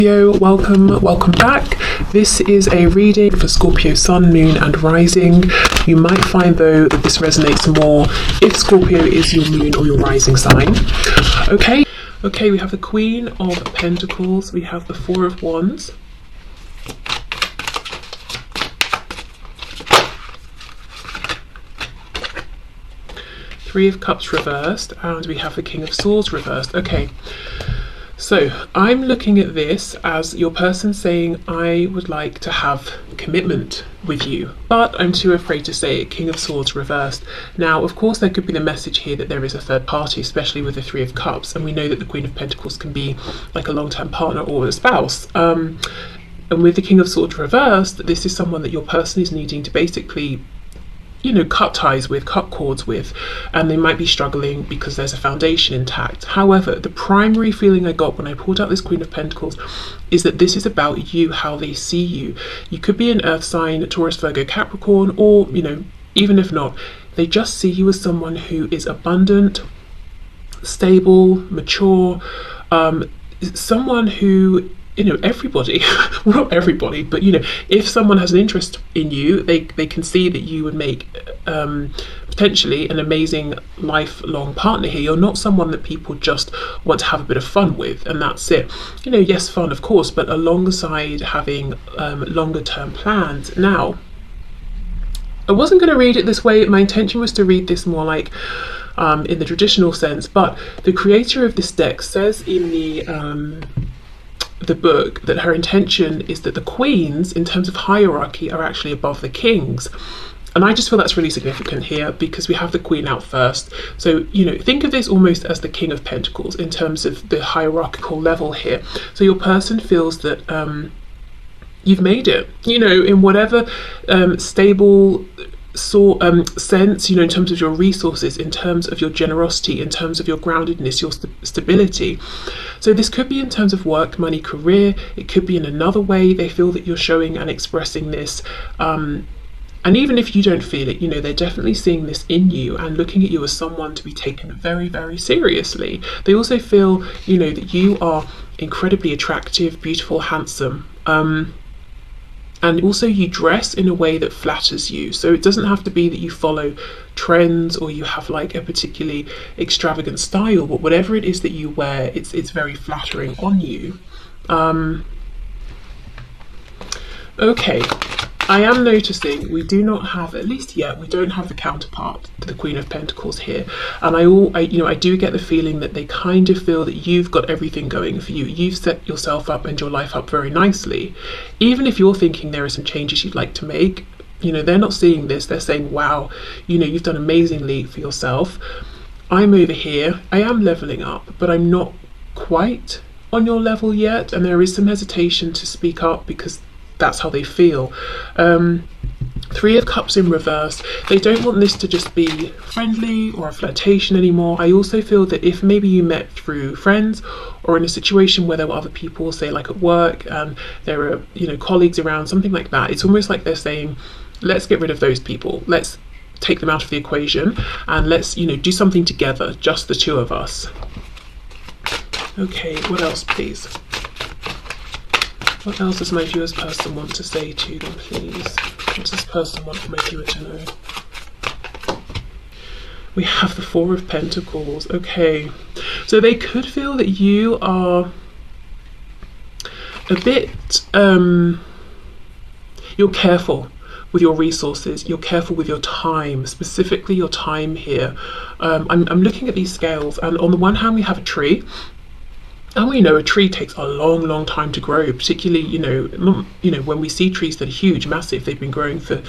Welcome back. This is a reading for Scorpio Sun, Moon and Rising. You might find though that this resonates more if Scorpio is your moon or your rising sign. Okay, we have the Queen of Pentacles, we have the Four of Wands, Three of Cups reversed, and we have the King of Swords reversed. Okay, so I'm looking at this as your person saying, I would like to have commitment with you, but I'm too afraid to say it. King of Swords reversed. Now, of course, there could be the message here that there is a third party, especially with the Three of Cups, and we know that the Queen of Pentacles can be like a long-term partner or a spouse. And with the King of Swords reversed, this is someone that your person is needing to basically, you know, cut ties with, cut cords with, and they might be struggling because there's a foundation intact. However, the primary feeling I got when I pulled out this Queen of Pentacles is that this is about you, how they see you. You could be an earth sign, Taurus, Virgo, Capricorn, or, you know, even if not, they just see you as someone who is abundant, stable, mature, someone who, you know, everybody, well, not everybody, but, you know, if someone has an interest in you, they can see that you would make potentially an amazing lifelong partner here. You're not someone that people just want to have a bit of fun with, and that's it. You know, yes, fun, of course, but alongside having longer term plans. Now, I wasn't going to read it this way. My intention was to read this more like in the traditional sense, but the creator of this deck says in the book that her intention is that the queens, in terms of hierarchy, are actually above the kings. And I just feel that's really significant here because we have the Queen out first. So, you know, think of this almost as the King of Pentacles in terms of the hierarchical level here. So your person feels that you've made it, you know, in whatever stable sense, you know, in terms of your resources, in terms of your generosity, in terms of your groundedness, your stability. So this could be in terms of work, money, career. It could be in another way they feel that you're showing and expressing this. And even if you don't feel it, you know, they're definitely seeing this in you and looking at you as someone to be taken very, very seriously. They also feel, you know, that you are incredibly attractive, beautiful, handsome. And also you dress in a way that flatters you. So it doesn't have to be that you follow trends or you have like a particularly extravagant style, but whatever it is that you wear, it's very flattering on you. Okay, I am noticing we do not have, at least yet, we don't have the counterpart to the Queen of Pentacles here. And I do get the feeling that they kind of feel that you've got everything going for you. You've set yourself up and your life up very nicely. Even if you're thinking there are some changes you'd like to make, you know, they're not seeing this. They're saying, wow, you know, you've done amazingly for yourself. I'm over here. I am leveling up, but I'm not quite on your level yet. And there is some hesitation to speak up because that's how they feel. Three of Cups in reverse. They don't want this to just be friendly or a flirtation anymore. I also feel that if maybe you met through friends or in a situation where there were other people, say like at work, and there are, you know, colleagues around, something like that, it's almost like they're saying, let's get rid of those people. Let's take them out of the equation and let's, you know, do something together, just the two of us. Okay, what else, please? What else does my viewer's person want to say to them, please? What does this person want for my viewer to know? We have the Four of Pentacles. Okay, so they could feel that you are a bit, you're careful with your resources, you're careful with your time, specifically your time here. I'm looking at these scales, and on the one hand we have a tree. And we know a tree takes a long, long time to grow, particularly, you know, when we see trees that are huge, massive, they've been growing for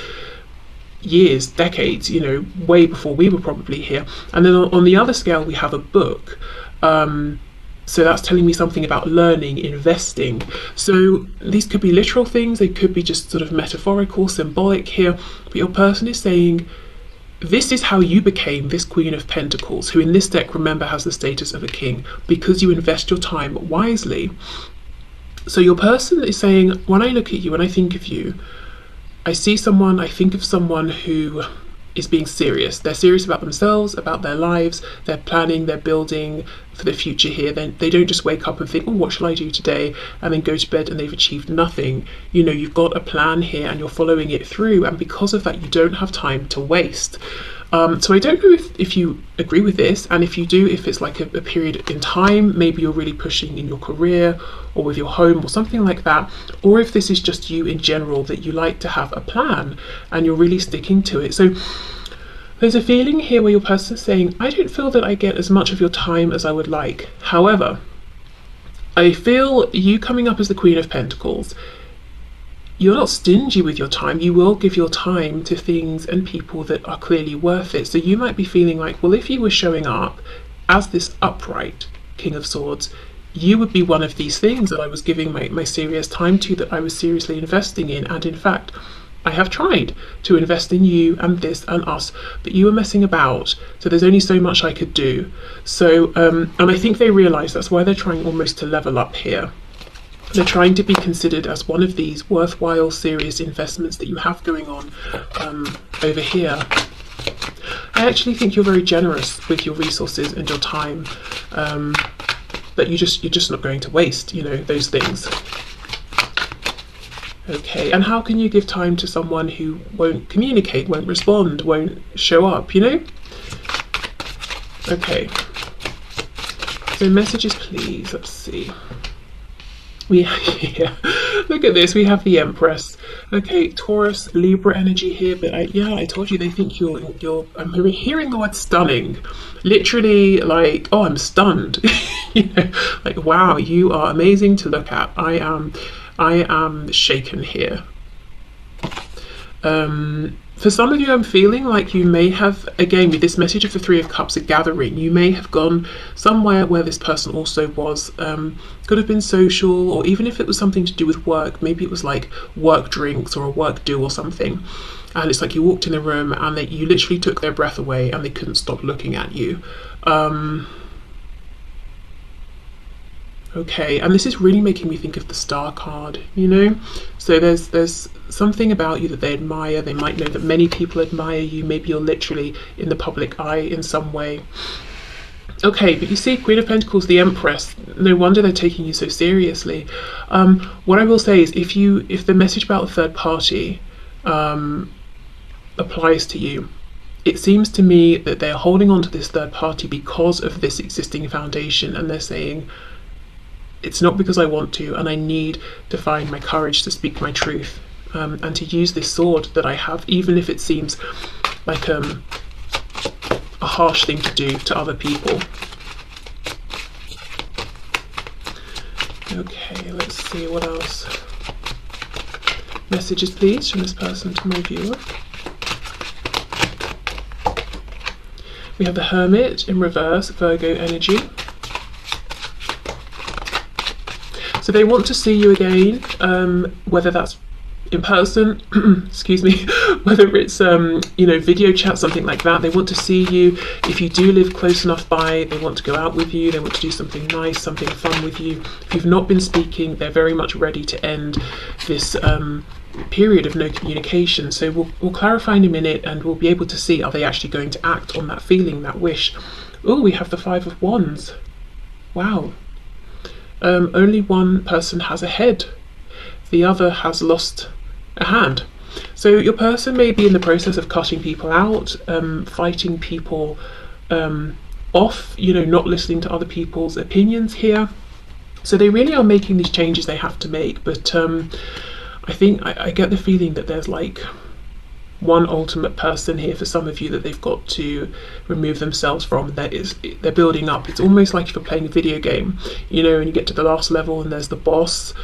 years, decades, you know, way before we were probably here. And then on the other scale, we have a book. So that's telling me something about learning, investing. So these could be literal things. They could be just sort of metaphorical, symbolic here. But your person is saying, this is how you became this Queen of Pentacles, who in this deck, remember, has the status of a king, because you invest your time wisely. So your person is saying, when I look at you, when I think of you, I see someone, I think of someone who is being serious. They're serious about themselves, about their lives, they're planning, they're building for the future here. They don't just wake up and think, oh, what shall I do today? And then go to bed and they've achieved nothing. You know, you've got a plan here and you're following it through. And because of that, you don't have time to waste. So I don't know if you agree with this, and if you do, if it's like a period in time, maybe you're really pushing in your career or with your home or something like that, or if this is just you in general, that you like to have a plan and you're really sticking to it. So there's a feeling here where your person is saying, I don't feel that I get as much of your time as I would like. However, I feel you coming up as the Queen of Pentacles, you're not stingy with your time. You will give your time to things and people that are clearly worth it. So you might be feeling like, well, if you were showing up as this upright King of Swords, you would be one of these things that I was giving my serious time to, that I was seriously investing in. And in fact, I have tried to invest in you and this and us, but you were messing about. So there's only so much I could do. So, and I think they realise that's why they're trying almost to level up here. They're trying to be considered as one of these worthwhile, serious investments that you have going on over here. I actually think you're very generous with your resources and your time, but you're just not going to waste, you know, those things. Okay, and how can you give time to someone who won't communicate, won't respond, won't show up, you know? Okay, so messages please, let's see. Yeah, look at this, we have the Empress. Okay, Taurus, Libra energy here, but I told you they think you're I'm hearing the word stunning, literally, like, oh, I'm stunned. You know, like, wow, you are amazing to look at. I am shaken here. For some of you, I'm feeling like you may have, again, with this message of the Three of Cups, a gathering, you may have gone somewhere where this person also was, could have been social, or even if it was something to do with work, maybe it was like work drinks or a work do or something. And it's like you walked in the room and you literally took their breath away and they couldn't stop looking at you. Okay, and this is really making me think of the Star card, you know? So there's something about you that they admire. They might know that many people admire you. Maybe you're literally in the public eye in some way. Okay, but you see, Queen of Pentacles, the Empress, no wonder they're taking you so seriously. What I will say is, if the message about the third party applies to you, it seems to me that they're holding on to this third party because of this existing foundation, and they're saying, it's not because I want to, and I need to find my courage to speak my truth, and to use this sword that I have, even if it seems like a harsh thing to do to other people. Okay, let's see what else. Messages please from this person to my viewer. We have the Hermit in reverse, Virgo energy. So they want to see you again, whether that's in person, excuse me, whether it's, you know, video chat, something like that. They want to see you. If you do live close enough by, they want to go out with you. They want to do something nice, something fun with you. If you've not been speaking, they're very much ready to end this period of no communication. So we'll clarify in a minute, and we'll be able to see, are they actually going to act on that feeling, that wish. Oh, we have the Five of Wands. Wow. Only one person has a head, the other has lost a hand. So your person may be in the process of cutting people out, fighting people off, you know, not listening to other people's opinions here. So they really are making these changes they have to make, but I think I get the feeling that there's like one ultimate person here for some of you that they've got to remove themselves from. They're building up. It's almost like if you're playing a video game, you know, and you get to the last level and there's the boss.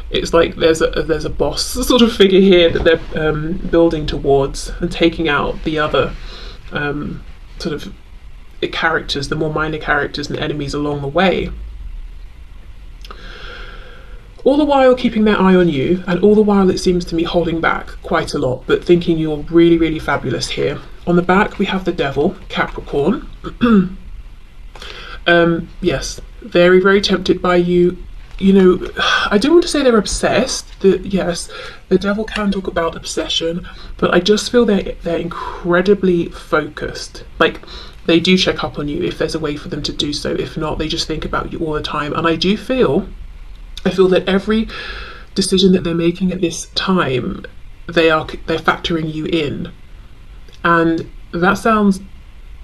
It's like there's a boss sort of figure here that they're building towards, and taking out the other sort of characters, the more minor characters and enemies along the way. All the while keeping their eye on you, and all the while it seems to me holding back quite a lot, but thinking you're really, really fabulous here. On the back we have the Devil, Capricorn. Yes, very, very tempted by you. you know, I don't want to say they're obsessed. Yes, the devil can talk about obsession, but I just feel they're incredibly focused. Like, they do check up on you if there's a way for them to do so. If not, they just think about you all the time. And I feel that every decision that they're making at this time, they're factoring you in. And that sounds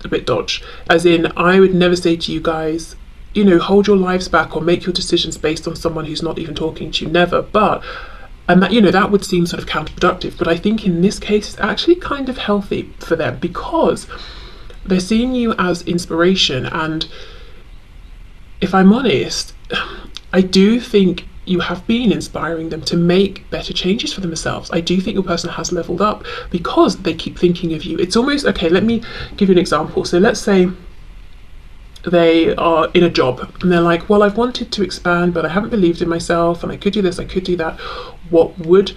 a bit dodge, as in, I would never say to you guys, you know, hold your lives back or make your decisions based on someone who's not even talking to you. Never. But, and that, you know, that would seem sort of counterproductive, but I think in this case it's actually kind of healthy for them, because they're seeing you as inspiration. And if I'm honest, I do think you have been inspiring them to make better changes for themselves. I do think your person has leveled up because they keep thinking of you. It's almost, okay, let me give you an example. So let's say they are in a job and they're like, well, I've wanted to expand, but I haven't believed in myself, and I could do this, I could do that. What would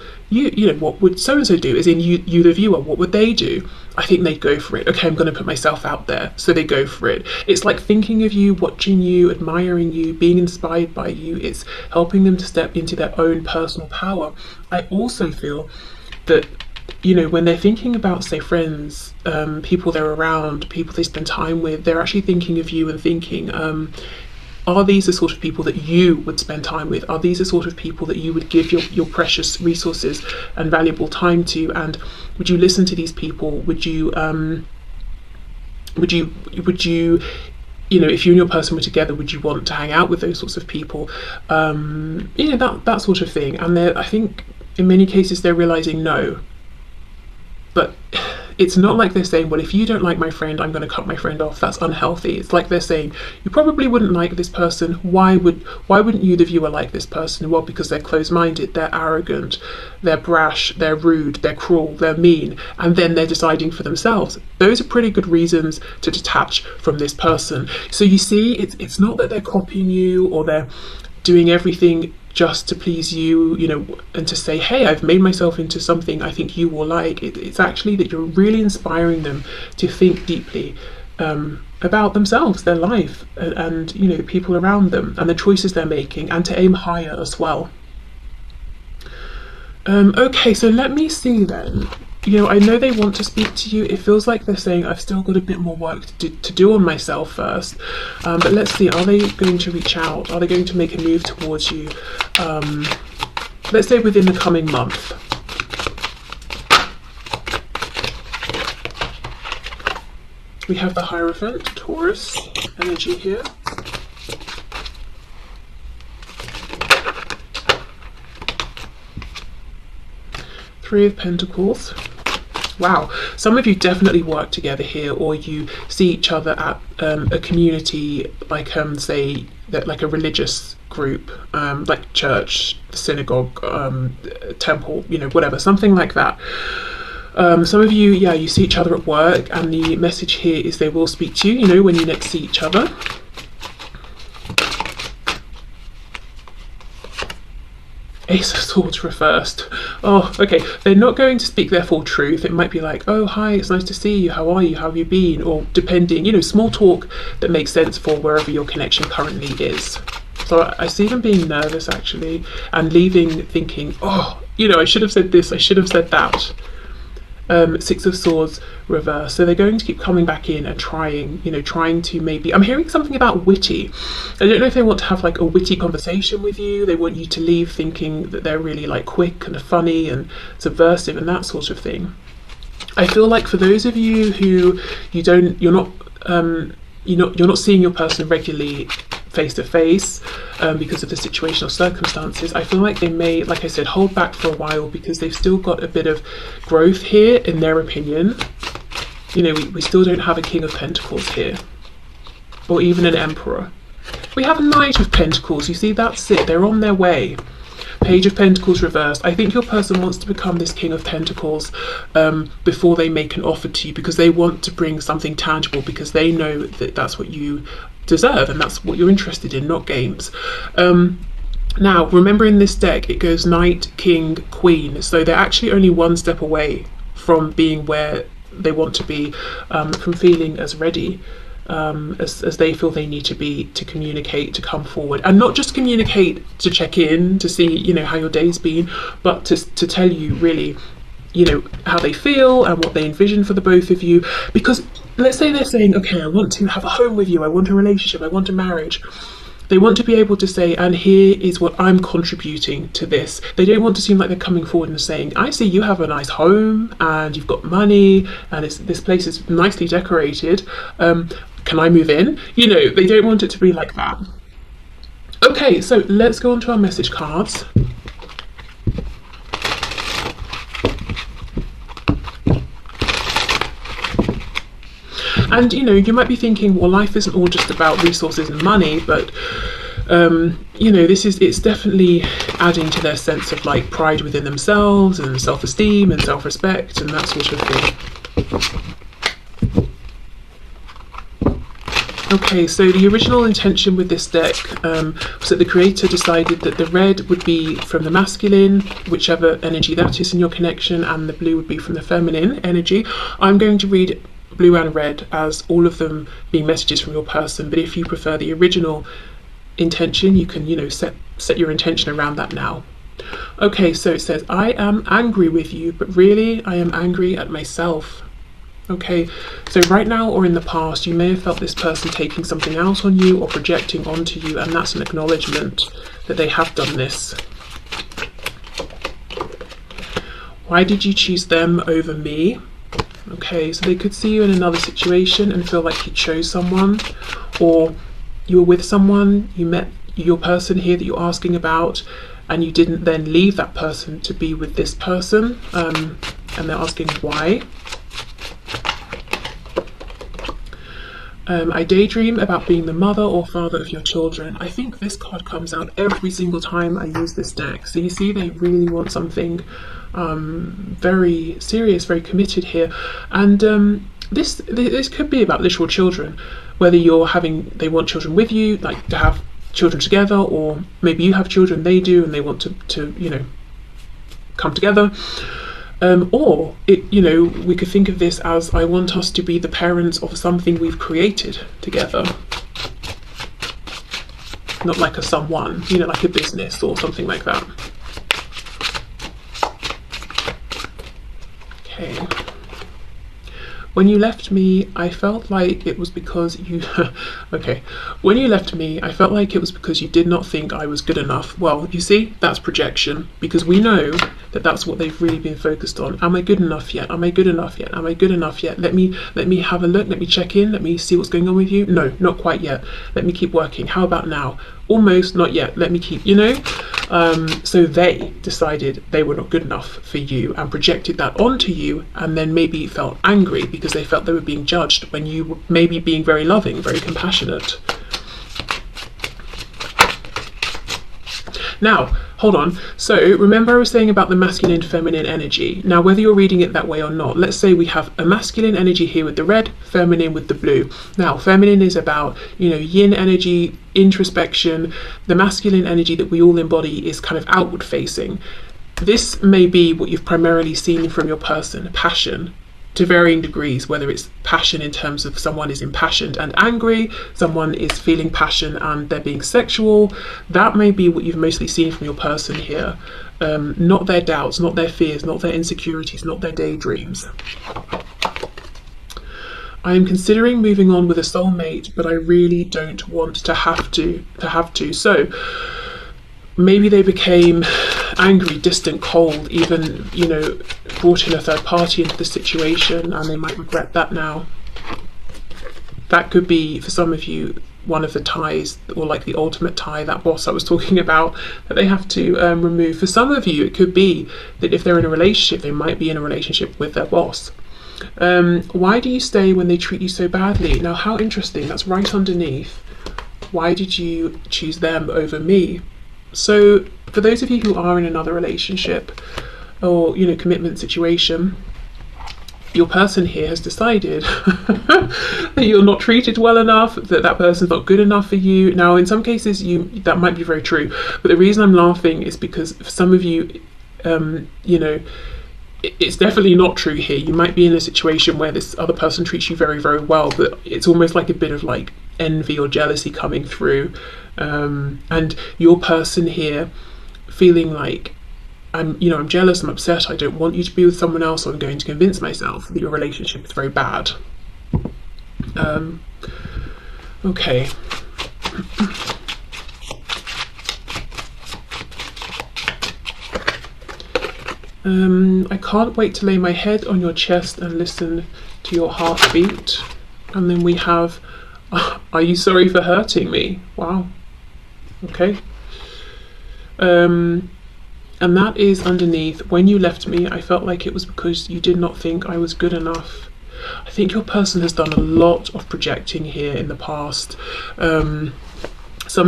what would so-and-so do? As in, you the viewer, what would they do? I think they'd go for it. Okay, I'm going to put myself out there. So they go for it. It's like thinking of you, watching you, admiring you, being inspired by you. It's helping them to step into their own personal power. I also feel that, you know, when they're thinking about, say, friends, people they're around, people they spend time with, they're actually thinking of you and thinking, are these the sort of people that you would spend time with? Are these the sort of people that you would give your precious resources and valuable time to? And would you listen to these people? Would you, you know, if you and your person were together, would you want to hang out with those sorts of people? You know, that sort of thing. And I think in many cases they're realizing no. But it's not like they're saying, well, if you don't like my friend, I'm going to cut my friend off. That's unhealthy. It's like they're saying, you probably wouldn't like this person. Why wouldn't you, the viewer, like this person? Well, because they're closed-minded, they're arrogant, they're brash, they're rude, they're cruel, they're mean, and then they're deciding for themselves. Those are pretty good reasons to detach from this person. So you see, it's not that they're copying you or they're doing everything just to please you, you know, and to say, hey, I've made myself into something I think you will like. It's actually that you're really inspiring them to think deeply about themselves, their life, and you know, the people around them and the choices they're making, and to aim higher as well. Okay, so let me see then. You know, I know they want to speak to you. It feels like they're saying, I've still got a bit more work to do on myself first. But let's see, are they going to reach out? Are they going to make a move towards you? Let's say within the coming month. We have the Hierophant, Taurus energy here. Three of Pentacles. Wow, some of you definitely work together here, or you see each other at a community, like say that, like a religious group, like church, synagogue, temple, you know, whatever, something like that. Some of you, yeah, you see each other at work, and the message here is they will speak to you, you know, when you next see each other. Ace of Swords reversed. Oh, okay. They're not going to speak their full truth. It might be like, oh, hi, it's nice to see you. How are you? How have you been? Or depending, you know, small talk that makes sense for wherever your connection currently is. So I see them being nervous, actually, and leaving thinking, oh, you know, I should have said this, I should have said that. Six of Swords reverse. So they're going to keep coming back in and trying to maybe, I'm hearing something about witty. I don't know if they want to have like a witty conversation with you. They want you to leave thinking that they're really like quick and funny and subversive and that sort of thing. I feel like for those of you who you're not seeing your person regularly face to face because of the situational circumstances, I feel like they may, like I said, hold back for a while because they've still got a bit of growth here, in their opinion. You know, we still don't have a King of Pentacles here, or even an Emperor. We have a Knight of Pentacles. You see, that's it. They're on their way. Page of Pentacles reversed. I think your person wants to become this King of Pentacles before they make an offer to you, because they want to bring something tangible, because they know that that's what you deserve and that's what you're interested in, not games. Now, remember, in this deck it goes Knight, King, Queen, so they're actually only one step away from being where they want to be, from feeling as ready as they feel they need to communicate, to come forward, and not just communicate to check in to see, you know, how your day's been, but to tell you really, you know, how they feel and what they envision for the both of you. Because let's say they're saying, okay, I want to have a home with you, I want a relationship, I want a marriage. They want to be able to say, and here is what I'm contributing to this. They don't want to seem like they're coming forward and saying, I see you have a nice home and you've got money and this place is nicely decorated. Can I move in? You know, they don't want it to be like that. Okay, so let's go on to our message cards. And, you know, you might be thinking, well, life isn't all just about resources and money, but, you know, it's definitely adding to their sense of like pride within themselves and self-esteem and self-respect and that sort of thing. Okay, so the original intention with this deck was that the creator decided that the red would be from the masculine, whichever energy that is in your connection, and the blue would be from the feminine energy. I'm going to read blue and red as all of them being messages from your person, but if you prefer the original intention, you can, you know, set your intention around that now. Okay, so it says, I am angry with you, but really I am angry at myself. Okay, so right now or in the past, you may have felt this person taking something out on you or projecting onto you, and that's an acknowledgement that they have done this. Why did you choose them over me? Okay, so they could see you in another situation and feel like you chose someone, or you were with someone, you met your person here that you're asking about, and you didn't then leave that person to be with this person, and they're asking why. I daydream about being the mother or father of your children. I think this card comes out every single time I use this deck. So you see, they really want something very serious, very committed here. And this could be about literal children, whether they want children with you, like to have children together, or maybe you have children, they do, and they want to you know, come together. Or you know, we could think of this as, I want us to be the parents of something we've created together. Not like a someone, you know, like a business or something like that. Okay. When you left me, I felt like it was because you... okay. When you left me, I felt like it was because you did not think I was good enough. Well, you see, that's projection, because we know that that's what they've really been focused on. Am I good enough yet? Am I good enough yet? Am I good enough yet? Let me have a look. Let me check in. Let me see what's going on with you. No, not quite yet. Let me keep working. How about now? Almost, not yet. Let me keep, you know? So they decided they were not good enough for you and projected that onto you, and then maybe felt angry because they felt they were being judged when you were maybe being very loving, very compassionate. Now, hold on. So remember I was saying about the masculine feminine energy. Now, whether you're reading it that way or not, let's say we have a masculine energy here with the red, feminine with the blue. Now, feminine is about, you know, yin energy, introspection. The masculine energy that we all embody is kind of outward facing. This may be what you've primarily seen from your person, passion, to varying degrees, whether it's passion in terms of someone is impassioned and angry, someone is feeling passion and they're being sexual. That may be what you've mostly seen from your person here. Not their doubts, not their fears, not their insecurities, not their daydreams. I am considering moving on with a soulmate, but I really don't want to have to. So maybe they became angry, distant, cold, even, you know, brought in a third party into the situation, and they might regret that now. That could be, for some of you, one of the ties, or like the ultimate tie, that boss I was talking about, that they have to remove. For some of you, it could be that if they're in a relationship, they might be in a relationship with their boss. Why do you stay when they treat you so badly? Now, how interesting, that's right underneath. Why did you choose them over me? So for those of you who are in another relationship or, you know, commitment situation, your person here has decided that you're not treated well enough, that person's not good enough for you. Now, in some cases, that might be very true, but the reason I'm laughing is because for some of you, you know, it's definitely not true here. You might be in a situation where this other person treats you very, very well, but it's almost like a bit of like envy or jealousy coming through, and your person here feeling like, I'm jealous, I'm upset, I don't want you to be with someone else, so I'm going to convince myself that your relationship is very bad. Okay. I can't wait to lay my head on your chest and listen to your heartbeat. And then we have, are you sorry for hurting me? Wow. Okay. And that is underneath, when you left me, I felt like it was because you did not think I was good enough. I think your person has done a lot of projecting here in the past. Some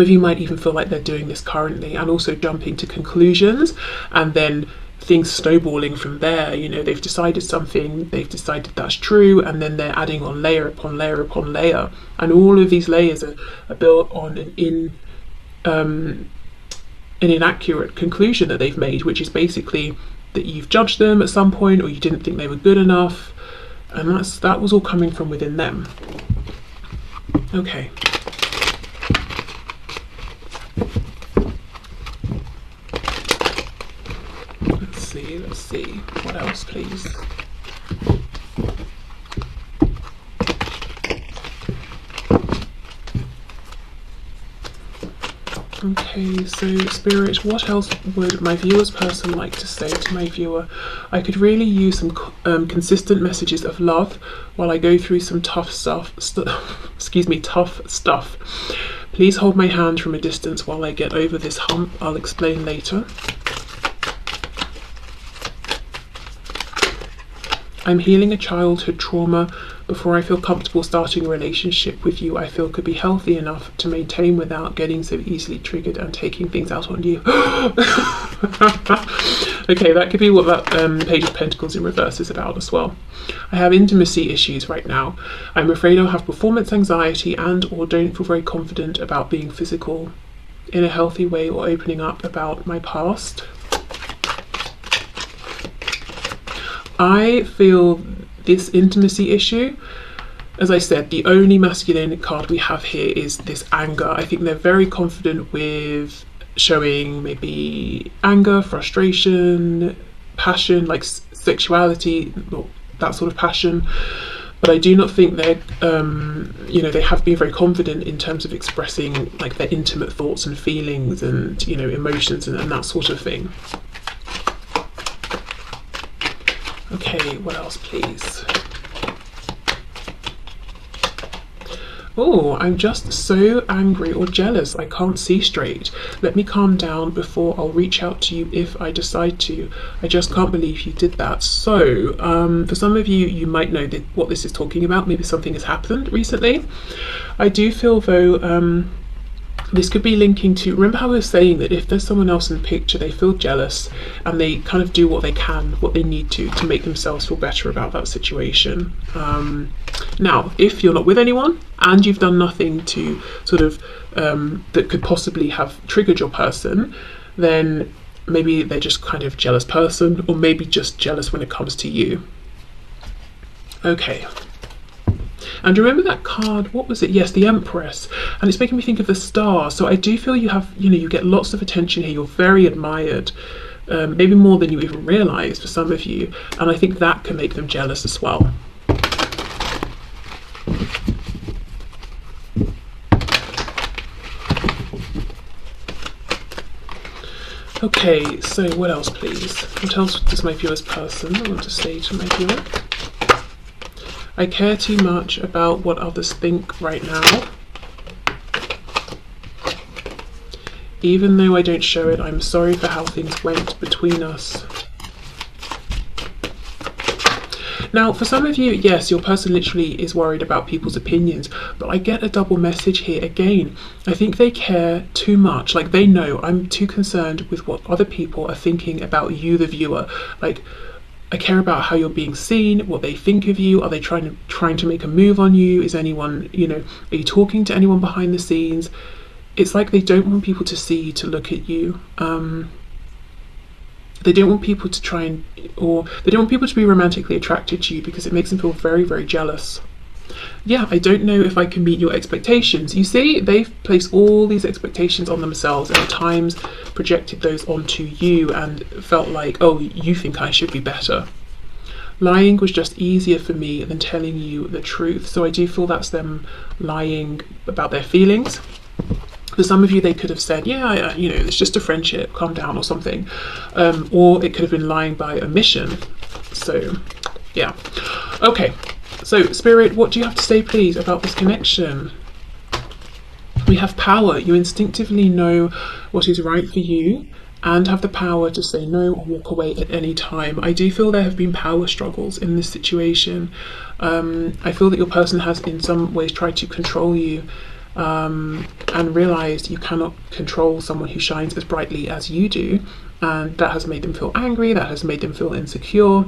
of you might even feel like they're doing this currently, and also jumping to conclusions and then things snowballing from there. They've decided something, they've decided that's true, and then they're adding on layer upon layer upon layer, and all of these layers are built on an inaccurate conclusion that they've made, which is basically that you've judged them at some point, or you didn't think they were good enough, and that was all coming from within them. Okay. Let's see. What else, please? Okay, so Spirit, what else would my viewer's person like to say to my viewer? I could really use some consistent messages of love while I go through some tough stuff. Tough stuff. Please hold my hand from a distance while I get over this hump. I'll explain later. I'm healing a childhood trauma before I feel comfortable starting a relationship with you. I feel could be healthy enough to maintain without getting so easily triggered and taking things out on you. Okay, that could be what that Page of Pentacles in reverse is about as well. I have intimacy issues right now. I'm afraid I'll have performance anxiety and or don't feel very confident about being physical in a healthy way or opening up about my past. I feel this intimacy issue, as I said, the only masculine card we have here is this anger. I think they're very confident with showing maybe anger, frustration, passion, like sexuality, that sort of passion. But I do not think they're, they have been very confident in terms of expressing like their intimate thoughts and feelings and, emotions and that sort of thing. Okay, what else, please? Oh, I'm just so angry or jealous. I can't see straight. Let me calm down before I'll reach out to you if I decide to. I just can't believe you did that. So, for some of you, you might know what this is talking about. Maybe something has happened recently. I do feel, though, this could be linking to, remember how I was saying that if there's someone else in the picture, they feel jealous and they kind of do what they can, what they need to make themselves feel better about that situation. Now, if you're not with anyone and you've done nothing to sort of, that could possibly have triggered your person, then maybe they're just kind of jealous person, or maybe just jealous when it comes to you. Okay. And remember that card, what was it? Yes, the Empress. And it's making me think of the Star. So I do feel you have, you get lots of attention here. You're very admired, maybe more than you even realise for some of you. And I think that can make them jealous as well. Okay, so what else, please? What else does my viewer's person want to say to my viewer? I care too much about what others think right now. Even though I don't show it, I'm sorry for how things went between us. Now, for some of you, yes, your person literally is worried about people's opinions, but I get a double message here again. I think they care too much. Like, they know I'm too concerned with what other people are thinking about you, the viewer. Like, I care about how you're being seen, what they think of you. Are they trying to make a move on you? Is anyone, are you talking to anyone behind the scenes? It's like they don't want people to see you, to look at you. They're they don't want people to try and, or they don't want people to be romantically attracted to you because it makes them feel very, very jealous. Yeah, I don't know if I can meet your expectations. You see, they've placed all these expectations on themselves and at times projected those onto you and felt like, oh, you think I should be better. Lying was just easier for me than telling you the truth. So I do feel that's them lying about their feelings. For some of you, they could have said, yeah, you know, it's just a friendship, calm down or something. Or it could have been lying by omission. So, yeah. Okay. So, Spirit, what do you have to say, please, about this connection? We have power. You instinctively know what is right for you and have the power to say no or walk away at any time. I do feel there have been power struggles in this situation. I feel that your person has in some ways tried to control you and realised you cannot control someone who shines as brightly as you do. And that has made them feel angry, that has made them feel insecure.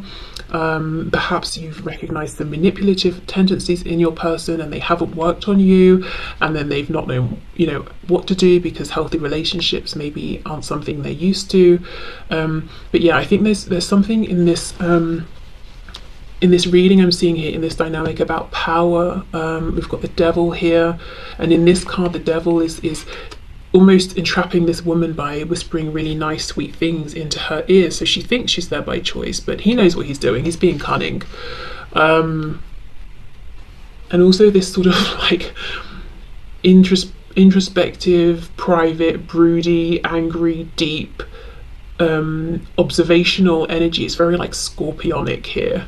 Perhaps you've recognized the manipulative tendencies in your person and they haven't worked on you, and then they've not known, you know, what to do because healthy relationships maybe aren't something they're used to. But yeah, I think there's something in this reading I'm seeing here, in this dynamic about power. We've got the devil here, and in this card the devil is almost entrapping this woman by whispering really nice, sweet things into her ears. So she thinks she's there by choice, but he knows what he's doing. He's being cunning. And also this sort of like introspective, private, broody, angry, deep, observational energy. It's very like scorpionic here.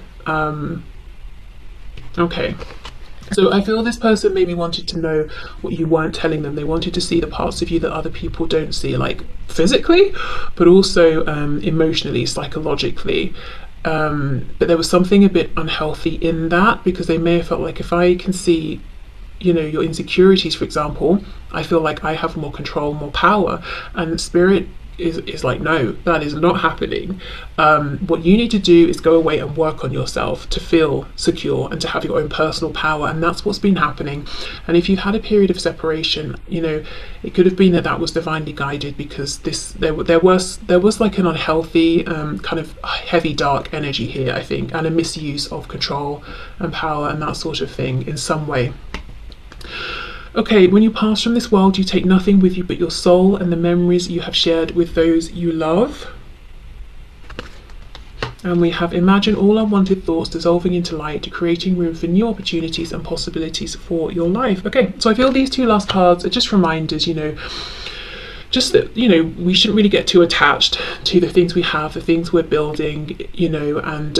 Okay. So I feel this person maybe wanted to know what you weren't telling them. They wanted to see the parts of you that other people don't see, like physically, but also emotionally, psychologically. But there was something a bit unhealthy in that, because they may have felt like, if I can see, you know, your insecurities, for example, I feel like I have more control, more power. And Spirit is like, no, that is not happening. What you need to do is go away and work on yourself to feel secure and to have your own personal power, and that's what's been happening. And if you've had a period of separation, you know, it could have been that was divinely guided, because there was like an unhealthy kind of heavy dark energy here, I think, and a misuse of control and power and that sort of thing in some way. Okay, when you pass from this world, you take nothing with you but your soul and the memories you have shared with those you love. And we have imagine all unwanted thoughts dissolving into light, creating room for new opportunities and possibilities for your life. Okay, so I feel these two last cards are just reminders, you know, just that, you know, we shouldn't really get too attached to the things we have, the things we're building, you know, and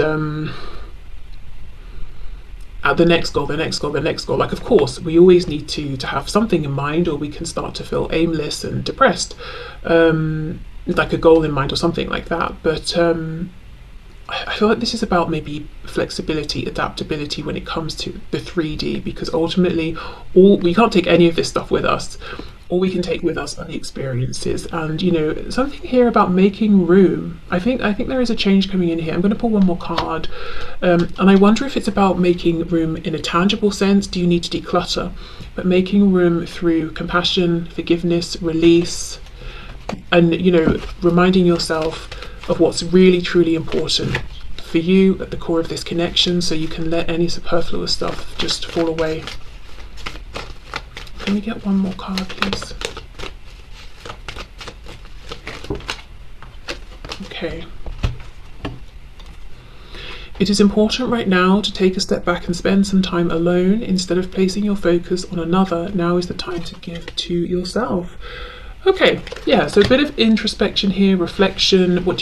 at the next goal, the next goal, the next goal. Like, of course, we always need to have something in mind, or we can start to feel aimless and depressed, like a goal in mind or something like that. But I feel like this is about maybe flexibility, adaptability when it comes to the 3D, because ultimately we can't take any of this stuff with us. All we can take with us are the experiences. And, you know, something here about making room. I think there is a change coming in here. I'm going to pull one more card, and I wonder if it's about making room in a tangible sense. Do you need to declutter? But making room through compassion, forgiveness, release, and, you know, reminding yourself of what's really truly important for you at the core of this connection, so you can let any superfluous stuff just fall away. Can we get one more card, please? Okay. It is important right now to take a step back and spend some time alone instead of placing your focus on another. Now is the time to give to yourself. Okay, yeah, so a bit of introspection here, reflection. What do